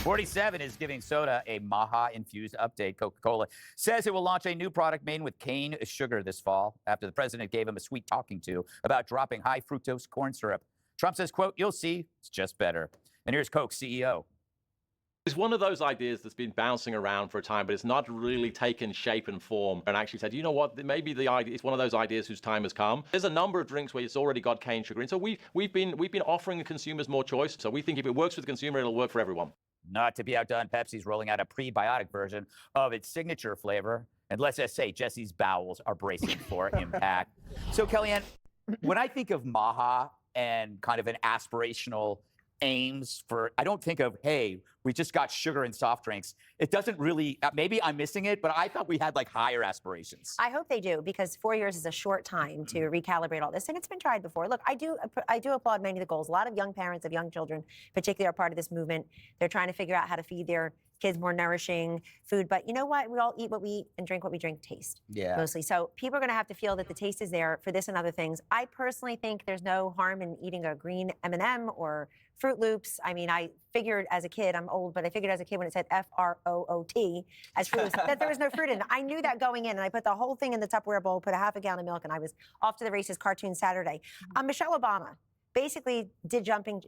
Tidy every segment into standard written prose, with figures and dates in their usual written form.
47 is giving soda a Maha-infused update. Coca-Cola says it will launch a new product made with cane sugar this fall after the president gave him a sweet talking to about dropping high fructose corn syrup. Trump says, quote, "You'll see, it's just better." And here's Coke CEO. It's one of those ideas that's been bouncing around for a time, but it's not really taken shape and form and actually said, you know what, maybe the idea, it's one of those ideas whose time has come. There's a number of drinks where it's already got cane sugar in. So we've been offering the consumers more choice. So we think if it works for the consumer, it'll work for everyone. Not to be outdone, Pepsi's rolling out a prebiotic version of its signature flavor. And let's just say Jesse's bowels are bracing for impact. So, Kellyanne, when I think of Maha and kind of an aspirational aims for, I don't think of, hey, we just got sugar in soft drinks. It doesn't really, maybe I'm missing it, but I thought we had like higher aspirations. I hope they do, because 4 years is a short time to recalibrate all this, and it's been tried before. Look, I do applaud many of the goals. A lot of young parents of young children, particularly, are part of this movement. They're trying to figure out how to feed their kids more nourishing food. But you know what? We all eat what we eat and drink what we drink taste, mostly. So people are going to have to feel that the taste is there for this and other things. I personally think there's no harm in eating a green M&M or Fruit Loops. I mean, I figured as a kid, I'm old, but I figured as a kid when it said F-R-O-O-T as Fruit Loops, that there was no fruit in it. I knew that going in, and I put the whole thing in the Tupperware bowl, put a half a gallon of milk, and I was off to the races. Cartoon Saturday. Michelle Obama basically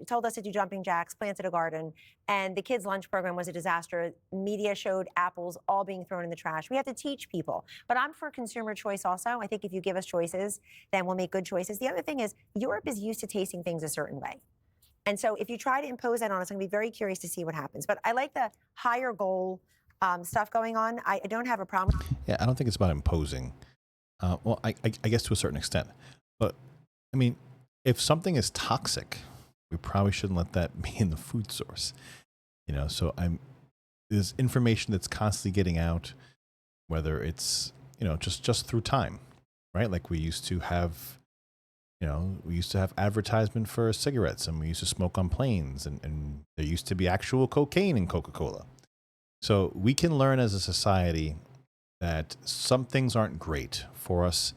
told us to do jumping jacks, planted a garden, and the kids' lunch program was a disaster. Media showed apples all being thrown in the trash. We have to teach people. But I'm for consumer choice also. I think if you give us choices, then we'll make good choices. The other thing is, Europe is used to tasting things a certain way. And so if you try to impose that on us, I'm going to be very curious to see what happens. But I like the higher goal stuff going on. I don't have a problem. Yeah, I don't think it's about imposing. Well, I guess to a certain extent. But, I mean, if something is toxic, we probably shouldn't let that be in the food source. You know, so there's information that's constantly getting out, whether it's, you know, just through time, right? Like we used to have, you know, advertisement for cigarettes, and we used to smoke on planes, and there used to be actual cocaine in Coca-Cola. So we can learn as a society that some things aren't great for us.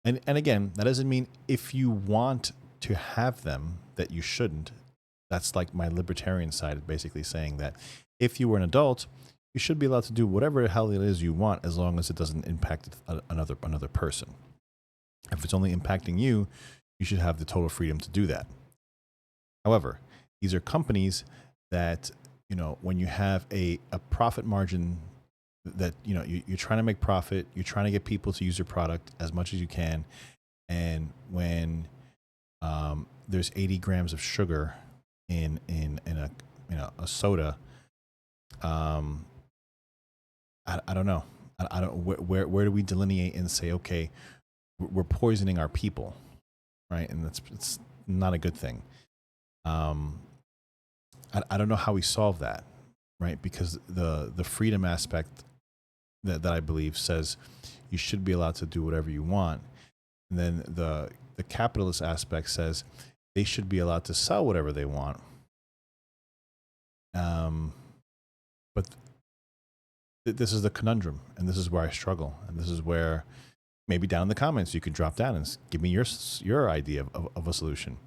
And again, that doesn't mean if you want to have them that you shouldn't. That's like my libertarian side, basically saying that if you were an adult, you should be allowed to do whatever the hell it is you want, as long as it doesn't impact another person. If it's only impacting you, you should have the total freedom to do that. However, these are companies that, you know, when you have a profit margin that, you know, you're trying to make profit, you're trying to get people to use your product as much as you can. And when there's 80 grams of sugar in a soda, I don't know. I don't where do we delineate and say, okay, we're poisoning our people, right? And it's not a good thing. I don't know how we solve that, right? Because the freedom aspect that I believe says you should be allowed to do whatever you want. And then the capitalist aspect says they should be allowed to sell whatever they want. But this is the conundrum, and this is where I struggle. And this is where maybe down in the comments you could drop down and give me your idea of a solution.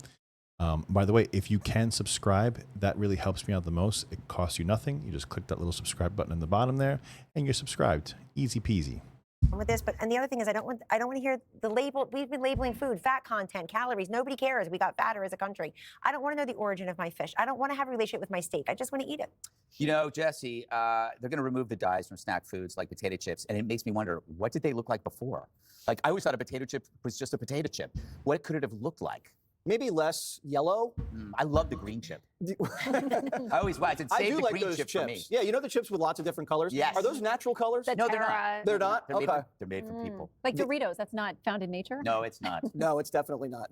By the way, if you can subscribe, that really helps me out the most. It costs you nothing. You just click that little subscribe button in the bottom there, and you're subscribed. Easy peasy. With this, and the other thing is, I don't want to hear the label. We've been labeling food, fat content, calories. Nobody cares. We got fatter as a country. I don't want to know the origin of my fish. I don't want to have a relationship with my steak. I just want to eat it. You know, Jesse, they're going to remove the dyes from snack foods like potato chips, and it makes me wonder, what did they look like before? Like, I always thought a potato chip was just a potato chip. What could it have looked like? Maybe less yellow. I love the green chip. I always watch and save the like green those chip chips. for me. Yeah, you know the chips with lots of different colors? Yes. Are those natural colors? No, they're not. They're not? They're Okay. They're made for people. Like Doritos, that's not found in nature? No, it's not. No, it's definitely not.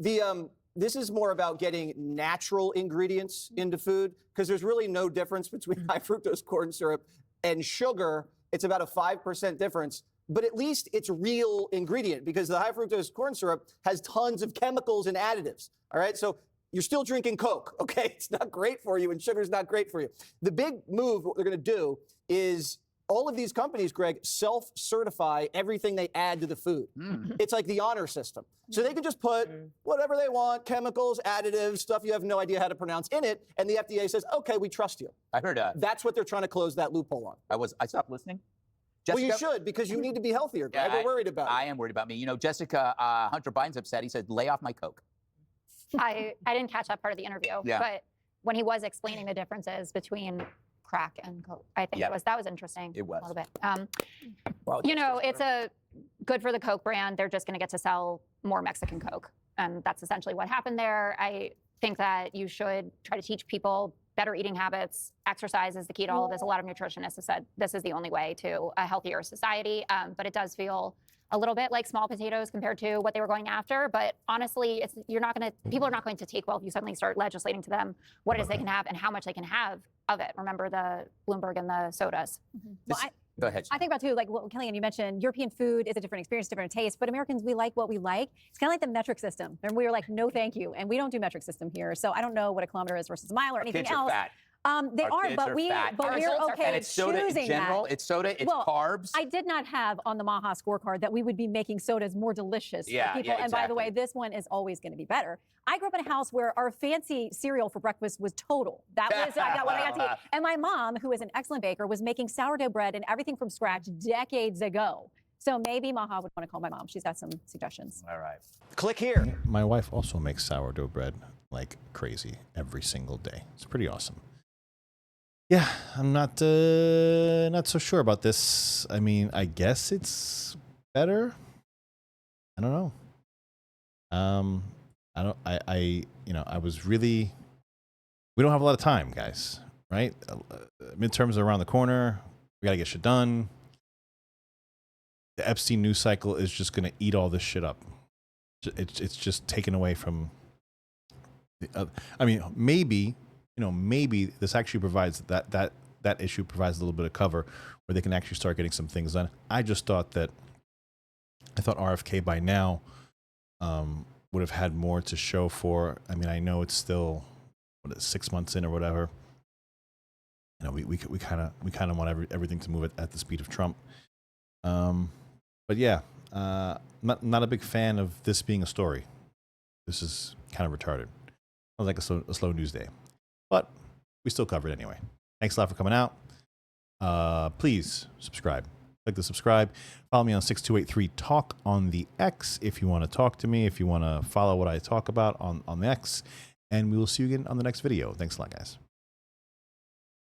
This is more about getting natural ingredients into food, because there's really no difference between high fructose corn syrup and sugar. It's about a 5% difference. But at least it's real ingredient, because the high fructose corn syrup has tons of chemicals and additives. All right, so you're still drinking Coke, okay? It's not great for you, and sugar's not great for you. The big move, what they're going to do is all of these companies, Greg, self-certify everything they add to the food. It's like the honor system. So they can just put whatever they want, chemicals, additives, stuff you have no idea how to pronounce in it, and the FDA says, okay, we trust you. I heard That's what they're trying to close that loophole on. I stopped listening. Well, you Jessica? should, because you need to be healthier, Greg. We're worried about I you. am worried about me. You know, Jessica, Hunter Biden's upset. He said, lay off my Coke. I didn't catch that part of the interview, Yeah. but when he was explaining the differences between crack and coke, I think Yeah. that was interesting. It was. A little bit. Well, You know, it's a good for the Coke brand. They're just going to get to sell more Mexican Coke, and that's essentially what happened there. I think that you should try to teach people better eating habits. Exercise is the key to all of this. A lot of nutritionists have said this is the only way to a healthier society, but it does feel a little bit like small potatoes compared to what they were going after. But honestly, people are not going to take well if you suddenly start legislating to them what it is they can have and how much they can have of it. Remember the Bloomberg and the sodas. Well, Go ahead. I think about too, like what Kellyanne, you mentioned, European food is a different experience, different taste, but Americans, we like what we like. It's kind of like the metric system. And we were like, no, thank you. And we don't do metric system here. So I don't know what a kilometer is versus a mile or anything Kids else. are fat. They Our are, kids but are we're fat. Our results are okay And it's soda in choosing general. that. It's soda. It's Well, carbs. I did not have on the Maha scorecard that we would be making sodas more delicious Yeah, for people. yeah, And by the way, exactly. this one is always going to be better. I grew up in a house where our fancy cereal for breakfast was Total. That was what I got to eat. And my mom, who is an excellent baker, was making sourdough bread and everything from scratch decades ago. So maybe Maha would want to call my mom. She's got some suggestions. All right. Click here. My wife also makes sourdough bread like crazy every single day. It's pretty awesome. Yeah, I'm not so sure about this. I mean, I guess it's better. I don't know. I was really. We don't have a lot of time, guys. Right? Midterms are around the corner. We gotta get shit done. The Epstein news cycle is just gonna eat all this shit up. It's just taken away from. I mean, maybe this actually provides that issue provides a little bit of cover where they can actually start getting some things done. I thought RFK by now would have had more to show for. I mean, I know it's still 6 months in or whatever. You know, we kind of want everything to move at the speed of Trump. But yeah, not a big fan of this being a story. This is kind of retarded. Sounds like a slow news day. But we still cover it anyway. Thanks a lot for coming out. Please subscribe. Click the subscribe. Follow me on 6283 Talk on the X if you want to talk to me, if you want to follow what I talk about on the X. And we will see you again on the next video. Thanks a lot, guys.